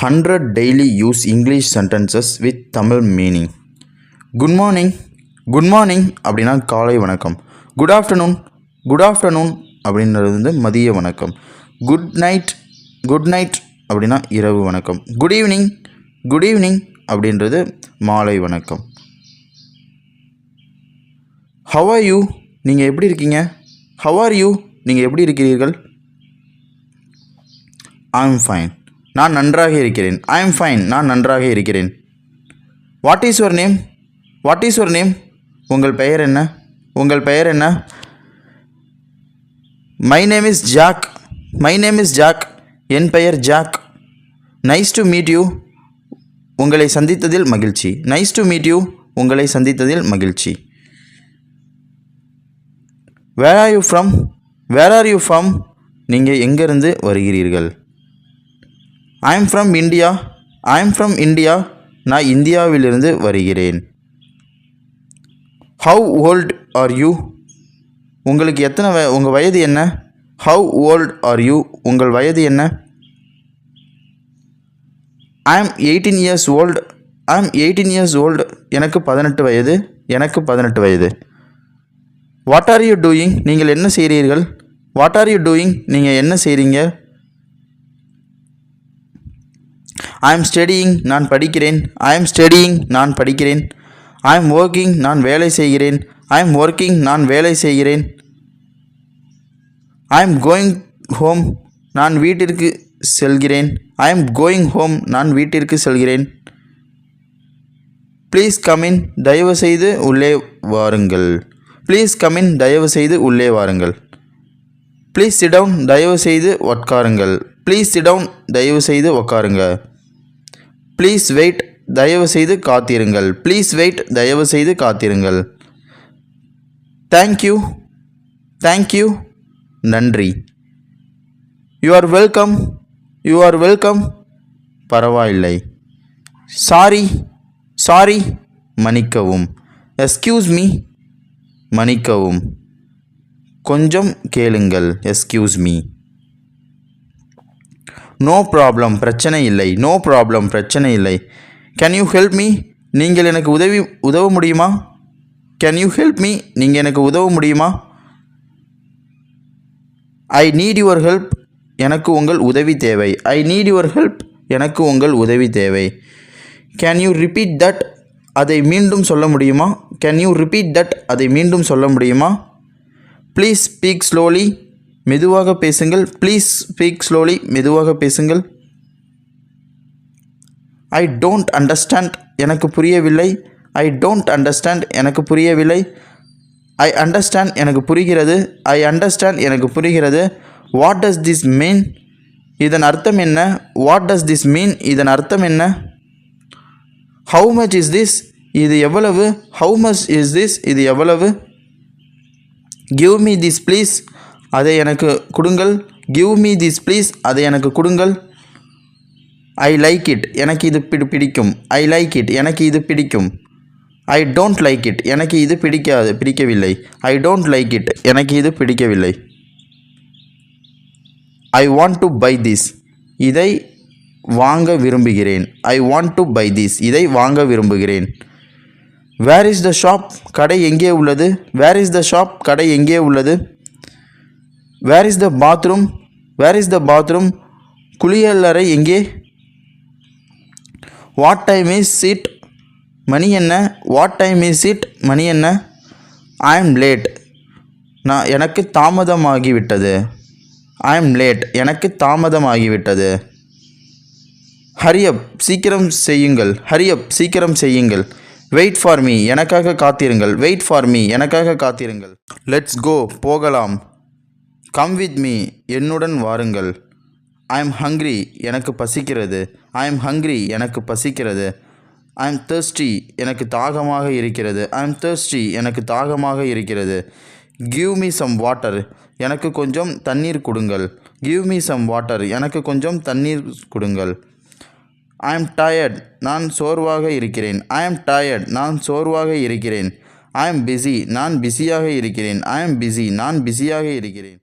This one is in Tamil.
100 daily use English sentences with Tamil meaning. Good morning. Good morning அப்படின்னா காலை வணக்கம். Good afternoon. Good afternoon அப்படின்றது வந்து மதிய வணக்கம். Good night. Good night அப்படின்னா இரவு வணக்கம். Good evening. Good evening அப்படின்றது மாலை வணக்கம். How are you? நீங்கள் எப்படி இருக்கீங்க? How are you? நீங்கள் எப்படி இருக்கிறீர்கள்? I am fine. நான் நன்றாக இருக்கிறேன். I am fine. நான் நன்றாக இருக்கிறேன். What is your name? What is your name? உங்கள் பெயர் என்ன? உங்கள் பெயர் என்ன? My name is Jack. My name is Jack. என் பெயர் jack. Nice to meet you. உங்களை சந்தித்ததில் மகிழ்ச்சி. Nice to meet you. உங்களை சந்தித்ததில் மகிழ்ச்சி. Where are you from? Where are you from? நீங்கள் எங்கிருந்து வருகிறீர்கள்? I am from India. I am from India. நான் இந்தியாவிலிருந்து வருகிறேன். How old are you? உங்களுக்கு உங்கள் வயது என்ன? How old are you? உங்கள் வயது என்ன? I am 18 years old. I am 18 years old. எனக்கு 18 வயது. எனக்கு 18 வயது. What are you doing? நீங்கள் என்ன செய்கிறீர்கள்? What are you doing? நீங்கள் என்ன செய்கிறீங்க? I am studying. நான் படிக்கிறேன். I am studying. நான் படிக்கிறேன். I am working. நான் வேலை செய்கிறேன். I am working. நான் வேலை செய்கிறேன். I am going home. நான் வீட்டிற்கு செல்கிறேன். I am going home. நான் வீட்டிற்கு செல்கிறேன். Please come in. தயவு செய்து உள்ளே வாருங்கள். Please come in. தயவு செய்து உள்ளே வாருங்கள். Please sit down. தயவு செய்து உட்காருங்கள். Please sit down. தயவு செய்து உட்காருங்க. Please wait. தயவு செய்து காத்திருங்கள். Please wait. தயவு செய்து காத்திருங்கள். Thank you. Thank you. நன்றி. You are welcome. You are welcome. பரவாயில்லை. Sorry. Sorry. மன்னிக்கவும். Excuse me. மன்னிக்கவும். கொஞ்சம் கேளுங்கள். Excuse me. நோ ப்ராப்ளம், பிரச்சனை இல்லை. நோ ப்ராப்ளம், பிரச்சனை இல்லை. Can you help me? நீங்கள் எனக்கு உதவ முடியுமா? Can you help me? நீங்கள் எனக்கு உதவ முடியுமா? I need your help. எனக்கு உங்கள் உதவி தேவை. I need your help. எனக்கு உங்கள் உதவி தேவை. Can you repeat that? அதை மீண்டும் சொல்ல முடியுமா? Can you repeat that? அதை மீண்டும் சொல்ல முடியுமா? Please speak slowly. மெதுவாக பேசுங்கள். Please speak slowly. மெதுவாக பேசுங்கள். I don't understand. எனக்கு புரியவில்லை. I don't understand. எனக்கு புரியவில்லை. I understand. எனக்கு புரிகிறது. I understand. எனக்கு புரிகிறது. What does this mean? இதன் அர்த்தம் என்ன? What does this mean? இதன் அர்த்தம் என்ன? How much is this? இது எவ்வளவு? How much is this? இது எவ்வளவு? Give me this please. அதை எனக்கு கொடுங்கள். Give me this please. அதை எனக்கு கொடுங்கள். I like it. எனக்கு இது பிடிக்கும். I like it. எனக்கு இது பிடிக்கும். I don't like it. எனக்கு இது பிடிக்கவில்லை. I don't like it. எனக்கு இது பிடிக்கவில்லை. I want to buy this. இதை வாங்க விரும்புகிறேன். I want to buy this. இதை வாங்க விரும்புகிறேன். Where is the shop? கடை எங்கே உள்ளது? Where is the shop? கடை எங்கே உள்ளது? Where is the bathroom? Where is the bathroom? குளியலறை எங்கே? What time is it? மணி என்ன? What time is it? மணி என்ன? I am late. எனக்கு தாமதமாகிவிட்டது. ஐ எம் லேட். எனக்கு தாமதமாகிவிட்டது. ஹரி அப். சீக்கிரம் செய்யுங்கள். ஹரி அப். சீக்கிரம் செய்யுங்கள். Wait for me. எனக்காக காத்திருங்கள். Wait for me. எனக்காக காத்திருங்கள். Let's go. போகலாம். Come with me. என்னுடன் வாருங்கள். I am hungry. எனக்கு பசிக்கிறது. I am hungry. எனக்கு பசிக்கிறது. I am thirsty. எனக்கு தாகமாக இருக்கிறது. I am thirsty. எனக்கு தாகமாக இருக்கிறது. Give me some water. எனக்கு கொஞ்சம் தண்ணீர் கொடுங்கள். Give me some water. எனக்கு கொஞ்சம் தண்ணீர் கொடுங்கள். I am tired. நான் சோர்வாக இருக்கிறேன். I am tired. நான் சோர்வாக இருக்கிறேன். I M busy. நான் பிஸியாக இருக்கிறேன். I M busy. நான் பிஸியாக இருக்கிறேன்.